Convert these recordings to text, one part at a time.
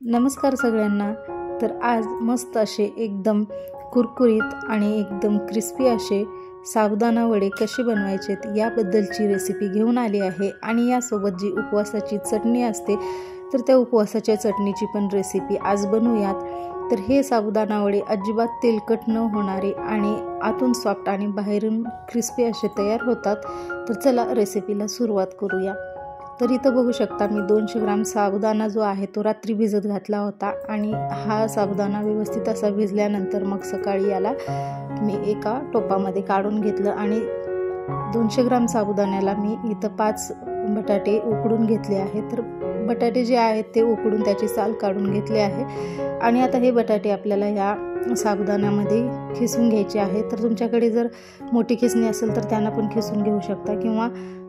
नमस्कार सगळ्यांना। तर आज मस्त असे एकदम कुरकुरीत आणि एकदम क्रिस्पी असे साबुदाणा वडे कसे बनवायचेत याबद्दलची रेसिपी घेऊन आली आहे। आणि यासोबत जी उपवासाची चटणी असते तर त्या उपवासाच्या चटणीची पण रेसिपी आज बनवूयात। तर हे साबुदाणा वडे अजिबात तेलकट न होणारे आणि आतून सॉफ्ट आणि बाहेरून क्रिस्पी असे तयार होतात। तर चला रेसिपीला सुरुवात करूया। तर इथं बघू शकता मी 200 ग्राम साबुदाणा जो आहे तो रात्री भिजत घातला होता आणि हा साबुदाणा व्यवस्थित असा भिजल्यानंतर मग सकाळी याला मी एका टोपामध्ये काढून घेतलं आणि 200 ग्राम साबुदाण्याला मी इथं 5 बटाटे उकडून घेतले आहेत। तर बटाटे जे आहेत ते उकडून त्याची साल काढून घेतले आहे आणि आता हे बटाटे आपल्याला या साबुदाण्यामध्ये खिसून घ्यायचे आहे। तर तुमच्याकडे जर मोठी खिसणी असेल तर त्यांना पण खिसून घेऊ शकता किंवा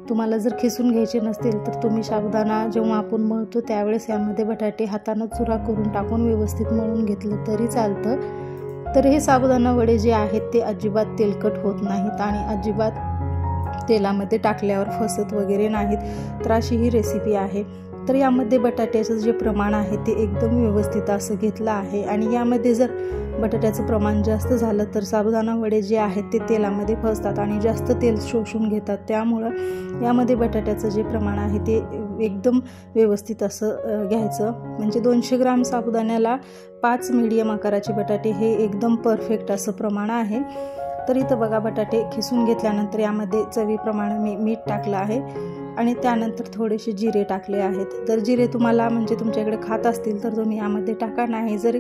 तुम्हाला जर खिसून घ्यायचे नसतील तर तुम्ही साबुदाणा जेव्हा आपण मळतो त्यावेळेस यामध्ये बटाटे हाताने चुरा करून टाकून व्यवस्थित मळून घेतलं तरी चालतं। तर हे साबुदाणा वडे जे आहेत ते अजिबात तेलकट होत नाहीत आणि अजिबात तेलामध्ये टाकल्यावर फसत वगैरे नाहीत। तर अशी ही रेसिपी आहे। तर यामध्ये बटाट्याचं जे प्रमाण आहे ते एकदम व्यवस्थित असं घेतलं आहे आणि यामध्ये जर बटाट्याचं प्रमाण जास्त झालं तर साबुदाणा वडे जे आहेत ते तेलामध्ये फसतात आणि जास्त तेल शोषून घेतात। त्यामुळं यामध्ये बटाट्याचं जे प्रमाण आहे ते एकदम व्यवस्थित असं घ्यायचं। म्हणजे 200 ग्राम साबुदाण्याला 5 मीडियम आकाराचे बटाटे हे एकदम परफेक्ट असं प्रमाण आहे। तर इथं बघा बटाटे खिसून घेतल्यानंतर यामध्ये चवीप्रमाणे मी मीठ टाकलं आहे आणि त्यानंतर थोडेसे जिरे टाकले आहेत। तर जिरे तुम्हाला म्हणजे तुमच्याकडे खात असतील तर तुम्ही यामध्ये टाका, नाही जरी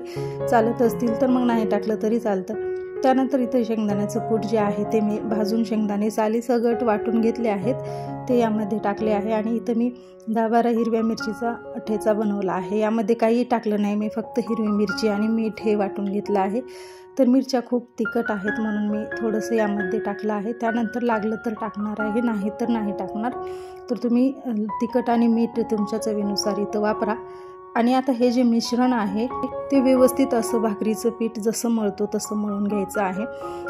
चालत असतील तर मग नाही टाकलं तरी चालतं। त्यानंतर इथं शेंगदाण्याचं कूट जे आहे ते मी भाजून शेंगदाणे साली सगट वाटून घेतले आहेत ते यामध्ये टाकले आहे आणि इथं मी 10-12 हिरव्या मिरचीचा ठेचा बनवला आहे। यामध्ये काही टाकलं नाही, मी फक्त हिरवी मिरची आणि मीठ हे वाटून घेतलं आहे। तर मिरच्या खूप तिखट आहेत म्हणून मी थोडंसं यामध्ये टाकलं आहे। त्यानंतर लागलं तर टाकणार आहे, नाही तर नाही टाकणार। तर तुम्ही तिखट आणि मीठ तुमच्या चवीनुसार इथं वापरा। आणि आता हे जे मिश्रण आहे ते व्यवस्थित असं भाकरीचं पीठ जसं मळतो तसं मळून घ्यायचं आहे।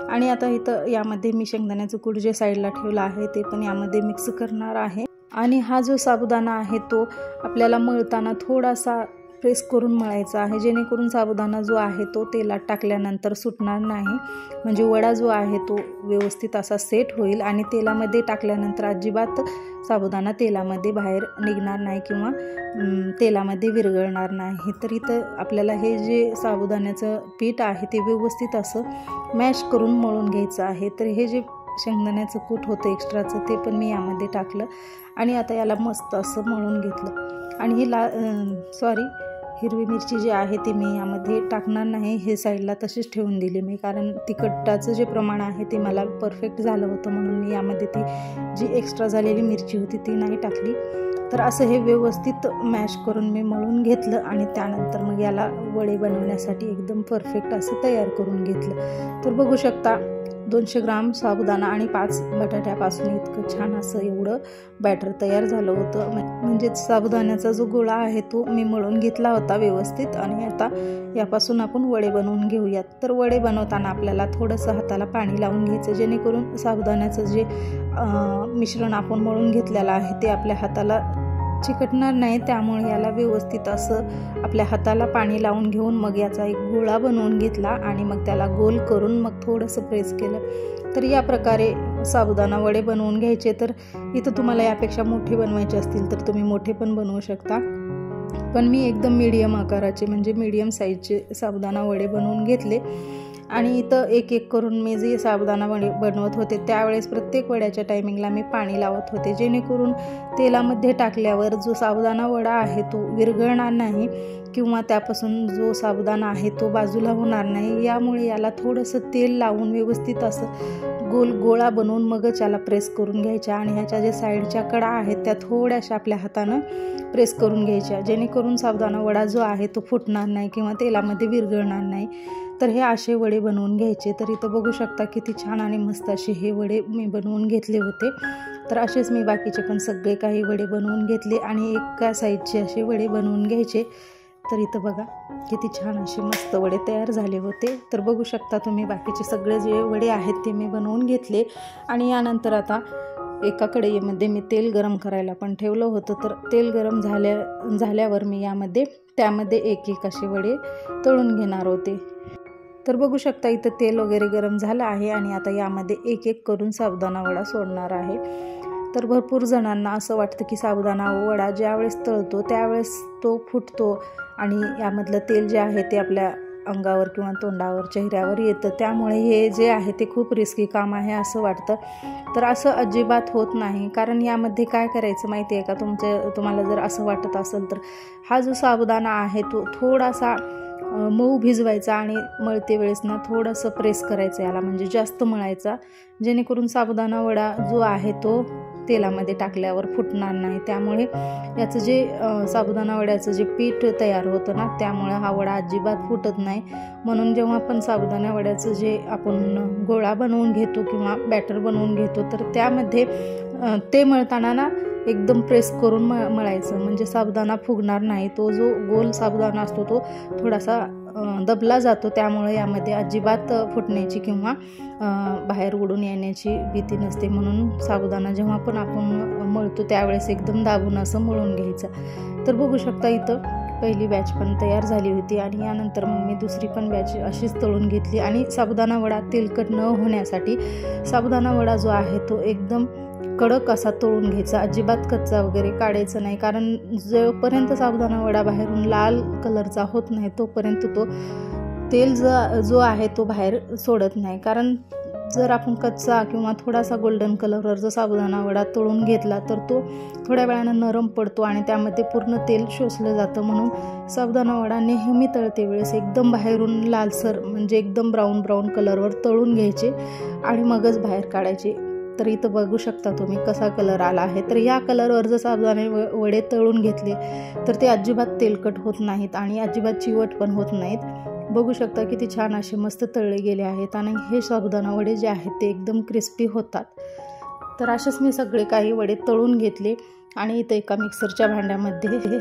आणि आता इथं यामध्ये मी शेंगदाण्याचं कूट जे साईडला ठेवलं आहे ते पण यामध्ये मिक्स करणार आहे। आणि हा जो साबुदाणा आहे तो आपल्याला मळताना थोडासा प्रेस करून मळायचा आहे, जेणेकरून साबुदाणा जो आहे तो तेलात टाकल्यानंतर सुटणार नाही। म्हणजे वडा जो आहे तो व्यवस्थित असा सेट होईल आणि तेलामध्ये टाकल्यानंतर अजिबात साबुदाणा तेलामध्ये बाहेर निघणार नाही किंवा तेलामध्ये विरघळणार नाही। तर इथं आपल्याला हे जे साबुदाण्याचं पीठ आहे ते व्यवस्थित असं मॅश करून मळून घ्यायचं आहे। तर हे जे शेंगदाण्याचं कूट होतं एक्स्ट्राचं ते पण मी यामध्ये टाकलं आणि आता याला मस्त असं मळून घेतलं। आणि ही हिरवी मिरची जी आहे ती मी यामध्ये टाकणार नाही, हे साईडला तशीच ठेवून दिली मी, कारण तिखटाचं जे प्रमाण आहे ते मला परफेक्ट झालं होतं म्हणून मी यामध्ये ती जी एक्स्ट्रा झालेली मिरची होती ती नाही टाकली। तर असं हे व्यवस्थित मॅश करून मी मळून घेतलं आणि त्यानंतर मग याला वडे बनवण्यासाठी एकदम परफेक्ट असं तयार करून घेतलं। तर बघू शकता 200 ग्राम साबुदाणा आणि 5 बटाट्यापासून इतकं छान असं एवढं बॅटर तयार झालं होतं। म्हणजेच साबुदाण्याचा जो गोळा आहे तो मी मळून घेतला होता व्यवस्थित। आणि आता यापासून आपण वडे बनवून घेऊयात। तर वडे बनवताना आपल्याला थोडंसं हाताला पाणी लावून घ्यायचं, जेणेकरून साबुदाण्याचं जे मिश्रण आपण मळून घेतलेलं आहे ते आपल्या हाताला चिकटणार नाही। त्यामुळे याला व्यवस्थित असं आपल्या हाताला पाणी लावून घेऊन मग याचा एक गोळा बनवून घेतला आणि मग त्याला गोल करून मग थोडंसं प्रेस केलं। तर या प्रकारे साबुदाणा वडे बनवून घ्यायचे। तर इथं तुम्हाला यापेक्षा मोठे बनवायचे असतील तर तुम्ही मोठे पण बनवू शकता, पण मी एकदम मीडियम आकाराचे म्हणजे मीडियम साईजचे साबुदाणा वडे बनवून घेतले। आणि इथं एक एक करून मी जे साबुदाणा वडे बनवत होते त्यावेळेस प्रत्येक वड्याच्या टायमिंगला मी पाणी लावत होते, जेणेकरून तेलामध्ये टाकल्यावर जो साबुदाणा वडा आहे तो विरघळणार नाही किंवा त्यापासून जो साबुदाणा आहे तो बाजूला होणार नाही। यामुळे याला थोडंसं तेल लावून व्यवस्थित असं गोल गोळा बनवून मगच याला प्रेस करून घ्यायच्या आणि ह्याच्या जे साईडच्या कडा आहेत त्या थोड्याशा आपल्या हातानं प्रेस करून घ्यायच्या, जेणेकरून साबुदाणा वडा जो आहे तो फुटणार नाही किंवा तेलामध्ये विरघळणार नाही। तर हे असे वडे बनवून घ्यायचे। तर इथं बघू शकता किती छान आणि मस्त असे हे वडे मी बनवून घेतले होते। तर असेच मी बाकीचे पण सगळे काही वडे बनवून घेतले आणि एका साईडचे असे वडे बनवून घ्यायचे। तर इथं बघा किती छान असे मस्त वडे तयार झाले होते। तर बघू शकता तुम्ही बाकीचे सगळे जे वडे आहेत ते मी बनवून घेतले। आणि यानंतर आता एका कढईमध्ये मी तेल गरम करायला पण ठेवलं होतं. तर तेल गरम झाल्यावर मी त्यामध्ये एक एक असे वडे तळून घेणार होते. तर बघू शकता इथं तेल वगैरे गरम झालं आहे आणि आता यामध्ये एक एक करून साबुदाणा वडा सोडणार आहे. तर भरपूर जणांना असं वाटतं की साबुदाणा वडा ज्यावेळेस तळतो त्यावेळेस तो फुटतो आणि यामधलं तेल जे आहे ते आपल्या अंगावर किंवा तोंडावर चेहऱ्यावर येतं, त्यामुळे हे जे आहे ते खूप रिस्की काम आहे असं वाटतं. तर असं अजिबात होत नाही. कारण यामध्ये काय करायचं माहिती आहे का, तुम्हाला जर असं वाटत असेल तर हा जो साबुदाणा आहे तो थोडासा मऊ भिजवायचा आणि मळते वेळेस ना थोडंसं प्रेस करायचं याला, म्हणजे जास्त मळायचा, जेणेकरून साबुदाणा वडा जो आहे तो तेलामध्ये टाकल्यावर फुटणार नाही. त्यामुळे याचं जे साबुदाणा वड्याचं जे पीठ तयार होतं ना, त्यामुळे हा वडा अजिबात फुटत नाही. म्हणून जेव्हा आपण साबुदाणा वड्याचं जे आपण गोळा बनवून घेतो किंवा बॅटर बनवून घेतो तर त्यामध्ये ते मळताना ना एकदम प्रेस करून मळायचं, म्हणजे साबुदाणा फुगणार नाही. तो जो गोल साबुदाणा असतो तो थोडासा दबला जातो, त्यामुळे यामध्ये अजिबात फुटण्याची किंवा बाहेर उडून येण्याची भीती नसते. म्हणून साबुदाणा जेव्हा पण आपण मळतो त्यावेळेस एकदम दाबून असं मळून घ्यायचं. तर बघू शकता इथं पहिली बॅच पण तयार झाली होती आणि यानंतर मग मी दुसरी पण बॅच अशीच तळून घेतली. आणि साबुदाणा वडा तेलकट न होण्यासाठी साबुदाणा वडा जो आहे तो एकदम कडक असा तळून घ्यायचा, अजिबात कच्चा वगैरे काढायचं नाही. कारण जोपर्यंत साबुदाणा वडा बाहेरून लाल कलरचा होत नाही तोपर्यंत तो तेल जो आहे तो बाहेर सोडत नाही. कारण जर आपण कच्चा किंवा थोडासा गोल्डन कलरवर जर साबुदाणा वडा तळून घेतला तर तो थोड्या वेळानं नरम पडतो आणि त्यामध्ये पूर्ण तेल शोषलं जातं. म्हणून साबुदाणा वडा नेहमी तळते वेळेस एकदम बाहेरून लालसर, म्हणजे एकदम ब्राऊन कलरवर तळून घ्यायचे आणि मगच बाहेर काढायचे. तर इथं बघू शकता तुम्ही कसा कलर आला आहे. तर या कलरवर जर साबुदाणे वडे तळून घेतले तर ते अजिबात तेलकट होत नाहीत आणि अजिबात चिवट पण होत नाहीत. बघू शकता किती छान असे मस्त तळले गेले आहेत आणि हे साबुदाणा वडे जे आहेत ते एकदम क्रिस्पी होतात. तर असेच मी सगळे काही वडे तळून घेतले आणि इथं एका मिक्सरच्या भांड्यामध्ये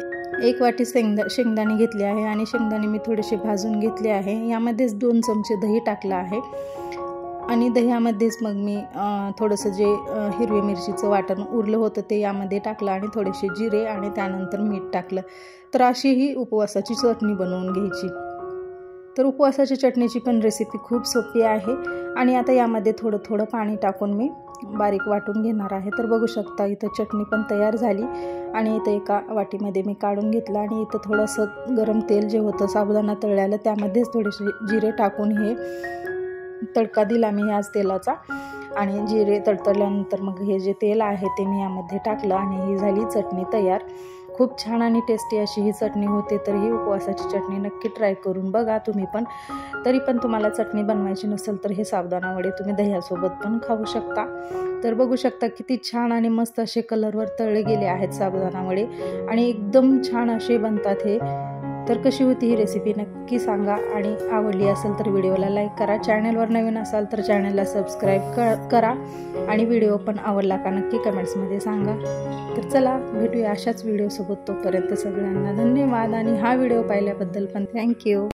1 वाटी शेंगदाणे घेतले आहे आणि शेंगदाणे मी थोडेसे भाजून घेतले आहे. यामध्येच 2 चमचे दही टाकलं आहे आणि दह्यामध्येच मग मी थोडंसं जे हिरवी मिरचीचं वाटण उरलं होतं ते यामध्ये टाकलं आणि थोडेसे जिरे आणि त्यानंतर मीठ टाकलं. तर अशी ही उपवासाची चटणी बनवून घ्यायची. तर उपवासाची चटणीची पण रेसिपी खूप सोपी आहे आणि आता यामध्ये थोडं पाणी टाकून मी बारीक वाटून घेणार आहे. तर बघू शकता इथं चटणी पण तयार झाली आणि इथं एका वाटीमध्ये मी काढून घेतलं आणि इथं थोडंसं गरम तेल जे होतं साबुदाणा तळल्याला त्यामध्येच थोडेसे जिरे टाकून हे तडका दिला मी याच तेलाचा आणि जिरे तडतडल्यानंतर मग हे जे तेल आहे ते मी यामध्ये टाकलं आणि ही झाली चटणी तयार. खूप छान आणि टेस्टी अशी ही चटणी होते. तर ही उपवासाची चटणी नक्की ट्राय करून बघा तुम्ही पण. तरी पण तुम्हाला चटणी बनवायची नसेल तर हे साबुदाणा वडे तुम्ही दह्यासोबत पण खाऊ शकता. तर बघू शकता किती छान आणि मस्त असे कलरवर तळले गेले आहेत साबुदाणा वडे आणि एकदम छान असे बनतात हे. तर कशी होती ही रेसिपी नक्की सांगा आणि आवडली असेल तर व्हिडिओला लाईक करा. चॅनलवर नवीन असाल तर चॅनलला सबस्क्राईब करा आणि व्हिडिओ पण आवडला का नक्की कमेंट्समध्ये सांगा. तर चला भेटूया अशाच व्हिडिओसोबत. तोपर्यंत सगळ्यांना धन्यवाद आणि हा व्हिडिओ पाहिल्याबद्दल पण थँक्यू.